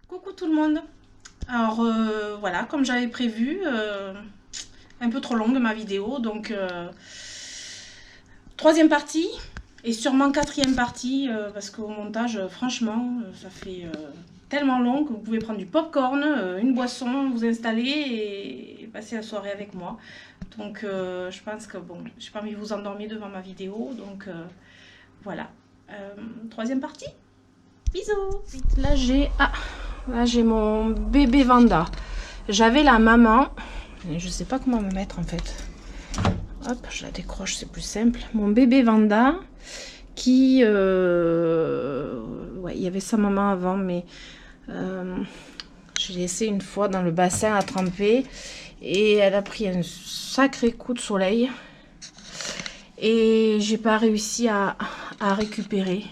Coucou tout le monde. Alors voilà, comme j'avais prévu, un peu trop longue ma vidéo, donc troisième partie et sûrement quatrième partie parce qu'au montage, franchement, ça fait tellement long que vous pouvez prendre du popcorn, une boisson, vous installer et passer la soirée avec moi. Donc je pense que bon, j'ai pas envie de vous endormir devant ma vidéo, donc voilà. Troisième partie. Bisous. Là j'ai mon bébé Vanda. J'avais la maman. Je sais pas comment me mettre en fait. Hop, je la décroche, c'est plus simple. Mon bébé Vanda qui... ouais, il y avait sa maman avant, mais je l'ai laissé une fois dans le bassin à tremper. Et elle a pris un sacré coup de soleil. Et j'ai pas réussi à récupérer.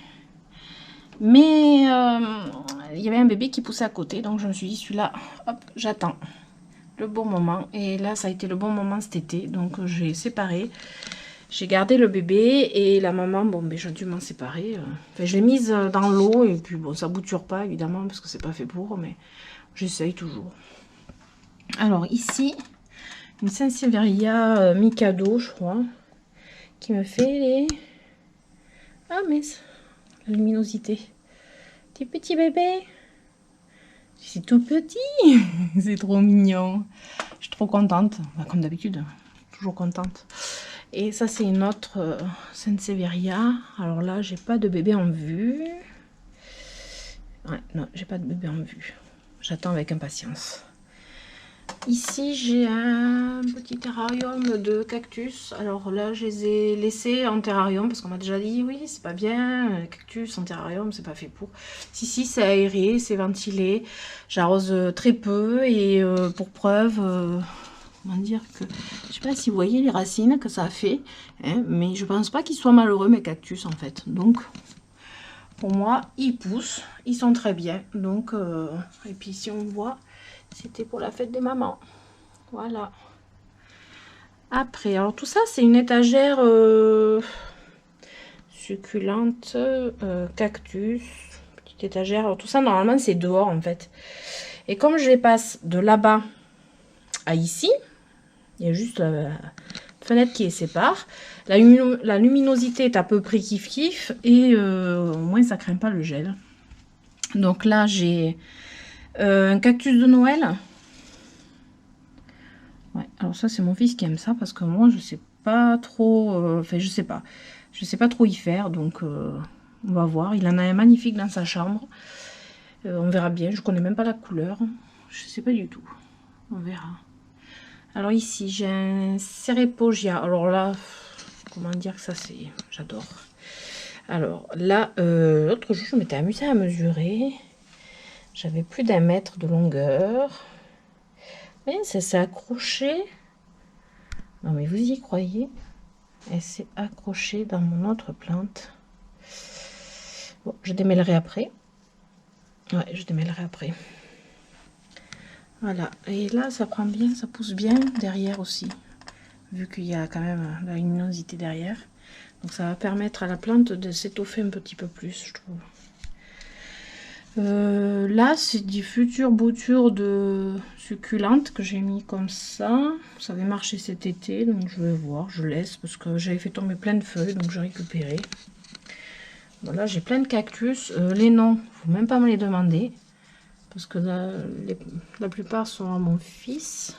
Mais il y avait un bébé qui poussait à côté, donc je me suis dit, celui-là, hop, j'attends le bon moment. Et là, ça a été le bon moment cet été, donc j'ai séparé. J'ai gardé le bébé et la maman, bon, ben, j'ai dû m'en séparer. Enfin, je l'ai mise dans l'eau et puis bon, ça bouture pas évidemment parce que c'est pas fait pour, mais j'essaye toujours. Alors ici, une Sansevieria Mikado, je crois, qui me fait les... Ah mais la luminosité. Petit bébé. C'est tout petit. C'est trop mignon. Je suis trop contente. Bah, comme d'habitude, toujours contente. Et ça, c'est une autre Sansevieria. Alors là, j'ai pas de bébé en vue. Ouais, non, j'ai pas de bébé en vue. J'attends avec impatience. Ici, j'ai un petit terrarium de cactus. Alors là, je les ai laissés en terrarium parce qu'on m'a déjà dit oui, c'est pas bien, cactus en terrarium, c'est pas fait pour. Si, c'est aéré, c'est ventilé. J'arrose très peu et pour preuve, comment dire que je sais pas si vous voyez les racines que ça a fait, hein, mais je pense pas qu'ils soient malheureux mes cactus en fait. Donc pour moi, ils poussent, ils sont très bien. Donc et puis si on voit. C'était pour la fête des mamans. Voilà. Après, alors tout ça, c'est une étagère succulente, cactus, petite étagère. Alors tout ça, normalement, c'est dehors, en fait. Et comme je les passe de là-bas à ici, il y a juste la fenêtre qui les sépare. La luminosité est à peu près kiff-kiff. Et au moins, ça craint pas le gel. Donc là, j'ai un cactus de Noël. Ouais, alors ça c'est mon fils qui aime ça parce que moi je sais pas trop, enfin je sais pas trop y faire, donc on va voir. Il en a un magnifique dans sa chambre, on verra bien. Je connais même pas la couleur, je sais pas du tout, on verra. Alors ici j'ai un Cerepogia. Alors là, comment dire que ça c'est, j'adore. Alors là, l'autre jour je m'étais amusée à mesurer, j'avais plus d'1 mètre de longueur, mais ça s'est accroché. Non mais vous y croyez? Elle s'est accrochée dans mon autre plante. Bon, je démêlerai après. Ouais, je démêlerai après. Voilà. Et là, ça prend bien, ça pousse bien derrière aussi. Vu qu'il y a quand même la luminosité derrière. Donc ça va permettre à la plante de s'étoffer un petit peu plus, je trouve. Là, c'est des futures boutures de succulentes que j'ai mis comme ça. Ça avait marché cet été, donc je vais voir, je laisse parce que j'avais fait tomber plein de feuilles, donc j'ai récupéré. Voilà, j'ai plein de cactus. Les noms, faut même pas me les demander parce que la plupart sont à mon fils.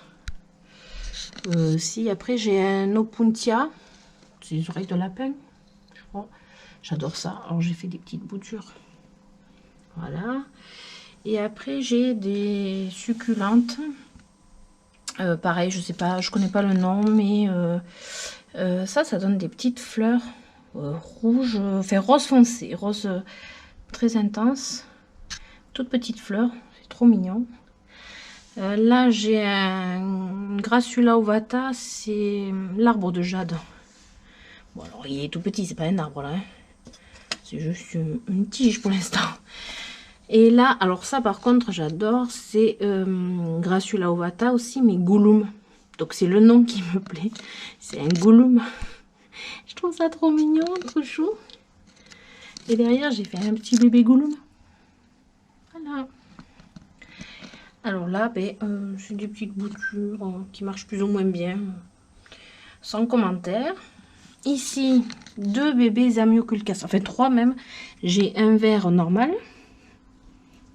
Si après j'ai un Opuntia, c'est les oreilles de lapin, je crois. J'adore ça. Alors j'ai fait des petites boutures. Voilà. Et après, j'ai des succulentes. Pareil, je sais pas, je connais pas le nom, mais ça donne des petites fleurs rouges, enfin rose foncé, rose très intense. Toutes petites fleurs, c'est trop mignon. Là, j'ai un Grassula ovata, c'est l'arbre de jade. Bon, alors il est tout petit, c'est pas un arbre là. Hein. C'est juste une tige pour l'instant. Et là, alors ça par contre j'adore, c'est Grassula ovata aussi, mais Gouloum. Donc c'est le nom qui me plaît, c'est un Gouloum. Je trouve ça trop mignon, trop chou. Et derrière j'ai fait un petit bébé Gouloum. Voilà. Alors là, ben, c'est des petites boutures qui marchent plus ou moins bien, sans commentaire. Ici, 2 bébés Zamioculcas, enfin 3 même. J'ai un vert normal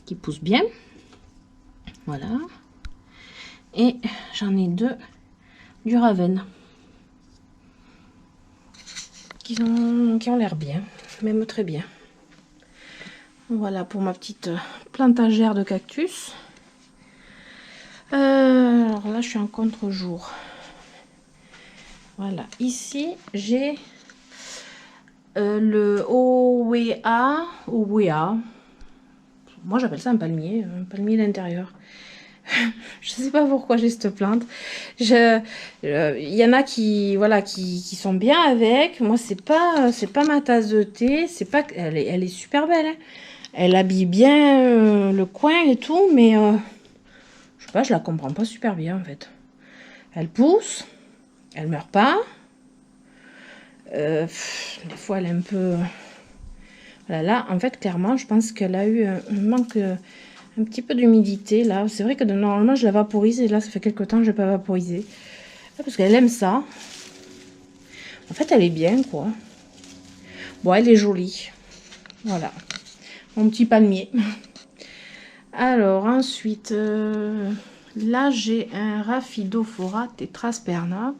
qui pousse bien. Voilà. Et j'en ai 2 du Raven qui ont l'air bien, même très bien. Voilà pour ma petite plantagère de cactus. Alors là, je suis en contre-jour. Voilà, ici j'ai le Owea. Moi j'appelle ça un palmier d'intérieur. Je sais pas pourquoi j'ai cette plante. Il y en a qui voilà qui sont bien avec. Moi c'est pas ma tasse de thé. C'est pas elle est super belle. Hein. Elle habille bien le coin et tout, mais je sais pas, je la comprends pas super bien en fait. Elle pousse, elle meurt pas. Des fois elle est un peu... Voilà, là en fait clairement je pense qu'elle a eu un manque un petit peu d'humidité là. C'est vrai que normalement je la vaporise et là ça fait quelques temps que je n'ai pas vaporisé. Parce qu'elle aime ça. En fait elle est bien quoi. Bon elle est jolie. Voilà. Mon petit palmier. Alors ensuite là j'ai un Rhaphidophora tetrasperna.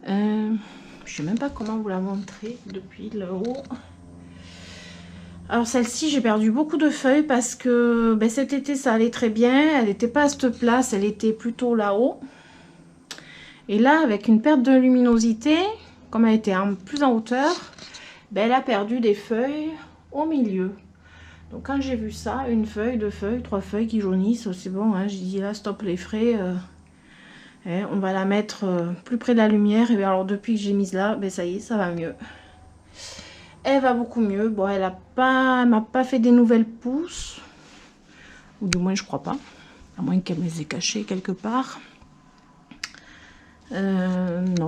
Je sais même pas comment vous la montrer depuis le haut. Alors celle-ci, j'ai perdu beaucoup de feuilles parce que ben, cet été, ça allait très bien. Elle n'était pas à cette place, elle était plutôt là-haut. Et là, avec une perte de luminosité, comme elle était plus en hauteur, ben, elle a perdu des feuilles au milieu. Donc quand j'ai vu ça, une feuille, 2 feuilles, 3 feuilles qui jaunissent, c'est bon, hein, j'ai dit là, stop les frais. On va la mettre plus près de la lumière. Et bien, alors depuis que j'ai mise là, ben, ça y est, ça va mieux. Elle va beaucoup mieux. Bon, elle m'a pas fait des nouvelles pousses. Ou du moins, je crois pas. À moins qu'elle me les ait cachées quelque part. Non.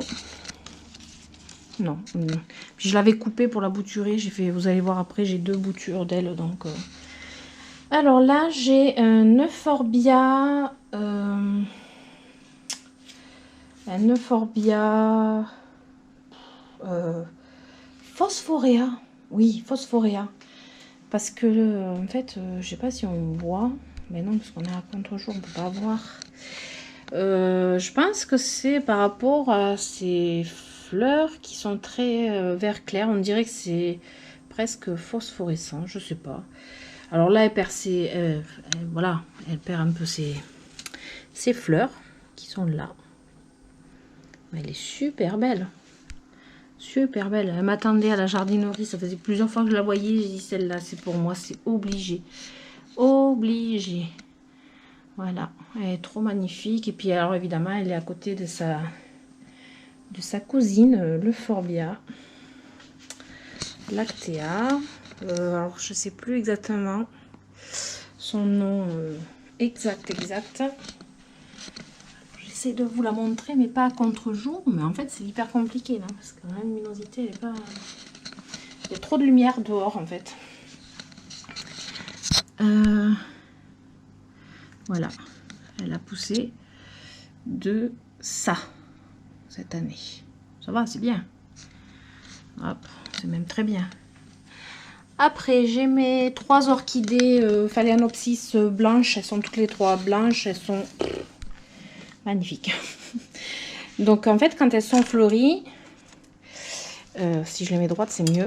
Non. Puis je l'avais coupée pour la bouturer. J'ai fait, vous allez voir après, j'ai 2 boutures d'elle. Donc, alors là, j'ai un Euphorbia. Un Euphorbia. Phosphorea. Oui, Phosphorea. Parce que, en fait, je sais pas si on voit. Mais non, parce qu'on est à contre-jour, on peut pas voir. Je pense que c'est par rapport à ces fleurs qui sont très vert clair. On dirait que c'est presque phosphorescent, je sais pas. Alors là, elle perd voilà, elle perd un peu ses fleurs qui sont là. Mais elle est super belle. Super belle. Elle m'attendait à la jardinerie. Ça faisait plusieurs fois que je la voyais. J'ai dit celle-là, c'est pour moi, c'est obligé. Obligé. Voilà. Elle est trop magnifique. Et puis alors évidemment, elle est à côté de sa cousine, l'Euphorbia lactea. Alors je sais plus exactement son nom exact. J'essaie de vous la montrer, mais pas à contre-jour. Mais en fait, c'est hyper compliqué là, parce que la luminosité, elle est pas. Il y a trop de lumière dehors en fait. Voilà, elle a poussé de ça cette année. Ça va, c'est bien. Hop, c'est même très bien. Après, j'ai mes 3 orchidées Phalaenopsis blanches. Elles sont toutes les 3 blanches. Elles sont magnifiques. Donc, en fait, quand elles sont fleuries, si je les mets droites, c'est mieux.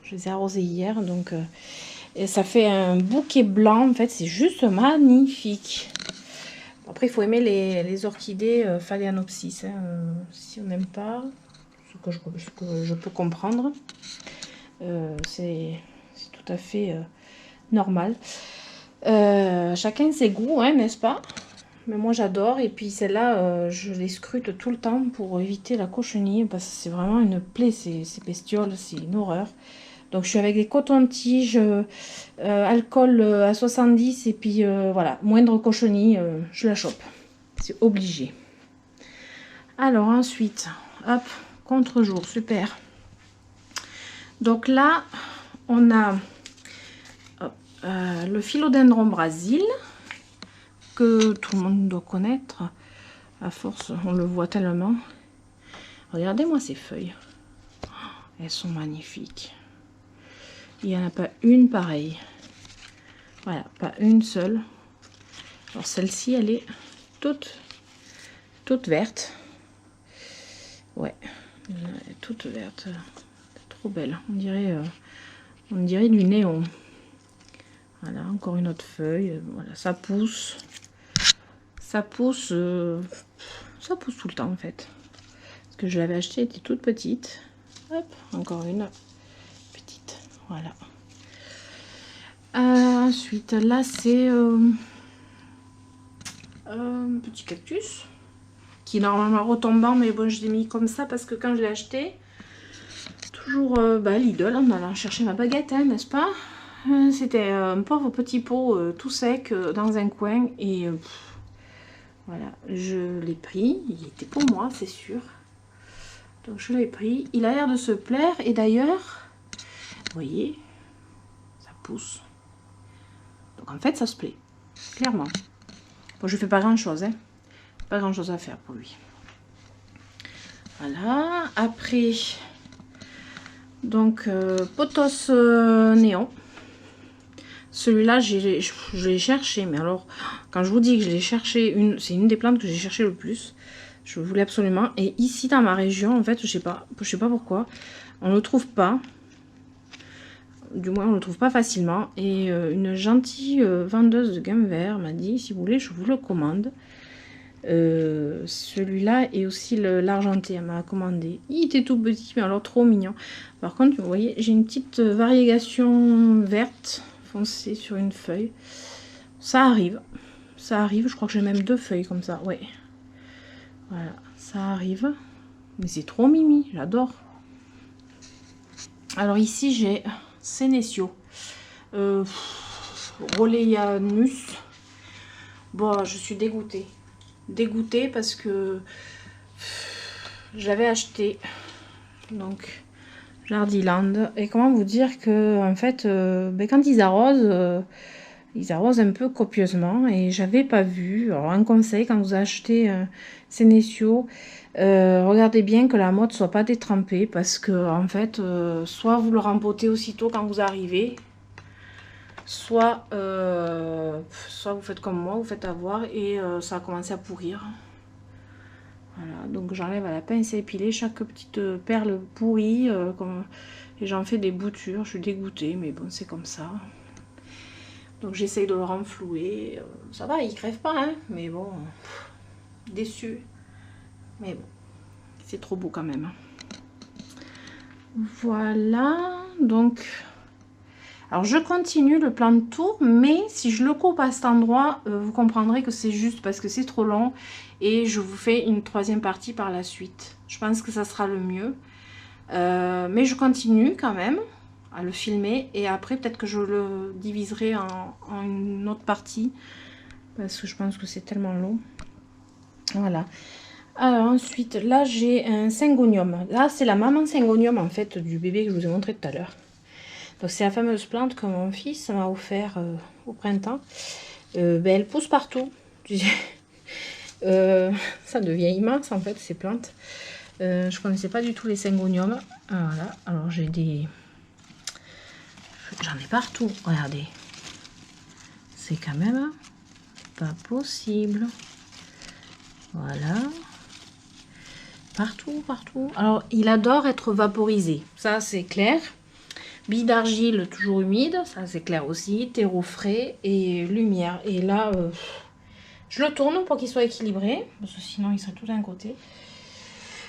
Je les ai arrosées hier. Donc, et ça fait un bouquet blanc. En fait, c'est juste magnifique. Après, il faut aimer les orchidées Phalaenopsis. Hein. Si on n'aime pas, ce que je peux comprendre. C'est tout à fait normal. Chacun ses goûts, hein, n'est-ce pas? Mais moi j'adore. Et puis celle-là, je les scrute tout le temps pour éviter la cochenille. Parce que c'est vraiment une plaie, ces bestioles, c'est une horreur. Donc je suis avec des cotons-tiges, alcool à 70. Et puis voilà, moindre cochenille, je la chope. C'est obligé. Alors ensuite, hop, contre-jour, super. Donc là, on a le philodendron Brésil que tout le monde doit connaître. À force, on le voit tellement. Regardez-moi ces feuilles. Elles sont magnifiques. Il n'y en a pas une pareille. Voilà, pas une seule. Alors celle-ci, elle est toute verte. Ouais, elle est toute verte. Trop belle. On dirait du néon. Voilà, encore une autre feuille. Voilà, ça pousse. Ça pousse tout le temps en fait. Parce que je l'avais acheté, elle était toute petite. Hop, encore une petite. Voilà. Ensuite, là c'est un petit cactus qui est normalement retombant, mais bon, je l'ai mis comme ça parce que quand je l'ai acheté, toujours Lidl, en allant chercher ma baguette, hein, n'est-ce pas? C'était un pauvre petit pot tout sec dans un coin et voilà, je l'ai pris. Il était pour moi, c'est sûr. Donc je l'ai pris. Il a l'air de se plaire et d'ailleurs, vous voyez, ça pousse. Donc en fait, ça se plaît, clairement. Bon, je fais pas grand-chose, hein. Pas grand-chose à faire pour lui. Voilà. Après, donc pothos néon. Celui-là, je l'ai cherché, mais alors, quand je vous dis que je l'ai cherché, c'est une des plantes que j'ai cherché le plus. Je voulais absolument. Et ici, dans ma région, en fait, je sais pas pourquoi, on ne le trouve pas. Du moins, on ne le trouve pas facilement. Et une gentille vendeuse de gamme vert m'a dit, si vous voulez, je vous le commande. Celui-là et aussi l'argenté, elle m'a commandé. Il était tout petit, mais alors trop mignon. Par contre, vous voyez, j'ai une petite variegation verte foncée sur une feuille. Ça arrive, je crois que j'ai même 2 feuilles comme ça, ouais. Voilà, ça arrive. Mais c'est trop mimi, j'adore. Alors ici, j'ai Sénécio. Roléanus. Bon, je suis dégoûtée. Dégoûtée parce que j'avais acheté donc Jardiland et comment vous dire que en fait quand ils arrosent un peu copieusement et j'avais pas vu. Alors un conseil, quand vous achetez Sénécio, regardez bien que la motte soit pas détrempée parce que en fait soit vous le rempotez aussitôt quand vous arrivez, soit vous faites comme moi, vous faites avoir et ça a commencé à pourrir. Voilà, donc j'enlève à la pince à épiler chaque petite perle pourrie et j'en fais des boutures. Je suis dégoûtée, mais bon, c'est comme ça. Donc j'essaye de le renflouer. Ça va, il crève pas, hein, mais bon, déçu. Mais bon, c'est trop beau quand même. Voilà, donc... Alors je continue le plan de tour, mais si je le coupe à cet endroit, vous comprendrez que c'est juste parce que c'est trop long. Et je vous fais une 3e partie par la suite. Je pense que ça sera le mieux. Mais je continue quand même à le filmer. Et après peut-être que je le diviserai en une autre partie. Parce que je pense que c'est tellement long. Voilà. Alors ensuite, là j'ai un syngonium. Là c'est la maman syngonium en fait du bébé que je vous ai montré tout à l'heure. Donc c'est la fameuse plante que mon fils m'a offert au printemps. Elle pousse partout. Ça devient immense en fait ces plantes. Je connaissais pas du tout les syngoniums. Voilà. Alors j'ai des... J'en ai partout. Regardez. C'est quand même pas possible. Voilà. Partout, partout. Alors il adore être vaporisé. Ça c'est clair. Billes d'argile toujours humide, ça c'est clair aussi, terreau frais et lumière. Et là, je le tourne pour qu'il soit équilibré, parce que sinon il serait tout d'un côté.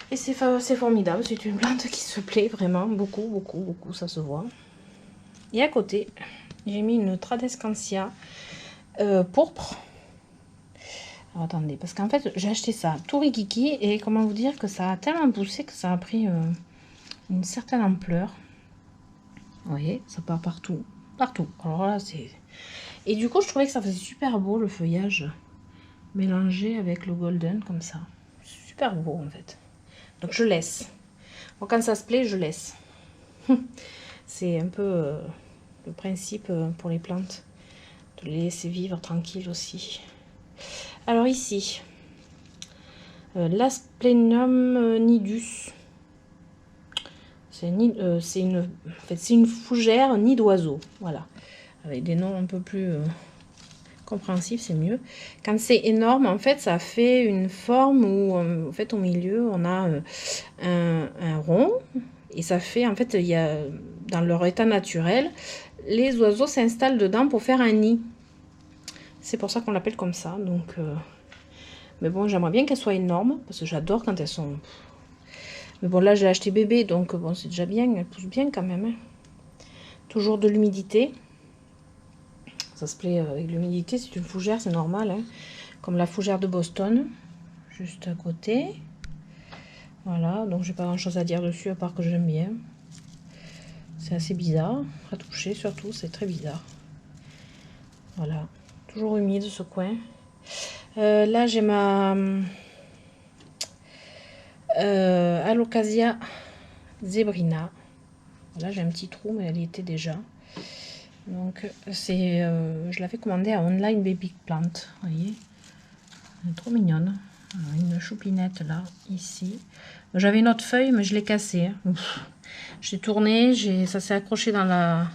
Et c'est formidable, c'est une plante qui se plaît vraiment, beaucoup, beaucoup, beaucoup, ça se voit. Et à côté, j'ai mis une Tradescantia pourpre. Alors attendez, parce qu'en fait j'ai acheté ça tout rikiki et comment vous dire que ça a tellement poussé que ça a pris une certaine ampleur. Vous voyez, ça part partout. Partout. Alors là, c'est... Et du coup, je trouvais que ça faisait super beau, le feuillage mélangé avec le golden, comme ça. Super beau, en fait. Donc, je laisse. Bon, quand ça se plaît, je laisse. C'est un peu le principe pour les plantes. De les laisser vivre tranquille aussi. Alors ici, l'Asplenum nidus. C'est une fougère nid d'oiseau. Voilà. Avec des noms un peu plus compréhensifs, c'est mieux. Quand c'est énorme, en fait, ça fait une forme où, en fait, au milieu, on a un rond. Et ça fait, en fait, il y a, dans leur état naturel, les oiseaux s'installent dedans pour faire un nid. C'est pour ça qu'on l'appelle comme ça. Donc, mais bon, j'aimerais bien qu'elle soit énorme, parce que j'adore quand elles sont... Mais bon, là, j'ai acheté bébé, donc bon, c'est déjà bien. Elle pousse bien quand même. Hein. Toujours de l'humidité. Ça se plaît avec l'humidité. C'est une fougère, c'est normal. Hein. Comme la fougère de Boston, juste à côté. Voilà, donc j'ai pas grand chose à dire dessus, à part que j'aime bien. C'est assez bizarre à toucher, surtout, c'est très bizarre. Voilà, toujours humide ce coin. Là, j'ai ma Alocasia zebrina. Là, j'ai un petit trou, mais elle y était déjà. Donc, c'est, je l'avais commandée à Online Baby Plant. Vous voyez, elle est trop mignonne. Alors, une choupinette là, ici. J'avais une autre feuille, mais je l'ai cassée. J'ai tourné, ça s'est accroché dans la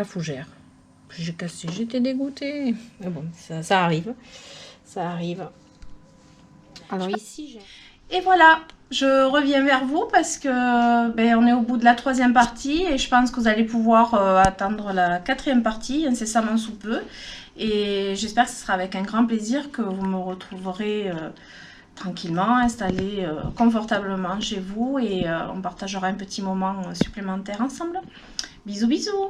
fougère. J'ai cassé, j'étais dégoûtée. Mais bon, ça arrive. Ça arrive. Alors ici, j'ai... Et voilà, je reviens vers vous parce que on est au bout de la 3e partie et je pense que vous allez pouvoir attendre la 4e partie incessamment sous peu. Et j'espère que ce sera avec un grand plaisir que vous me retrouverez tranquillement, installé confortablement chez vous et on partagera un petit moment supplémentaire ensemble. Bisous bisous!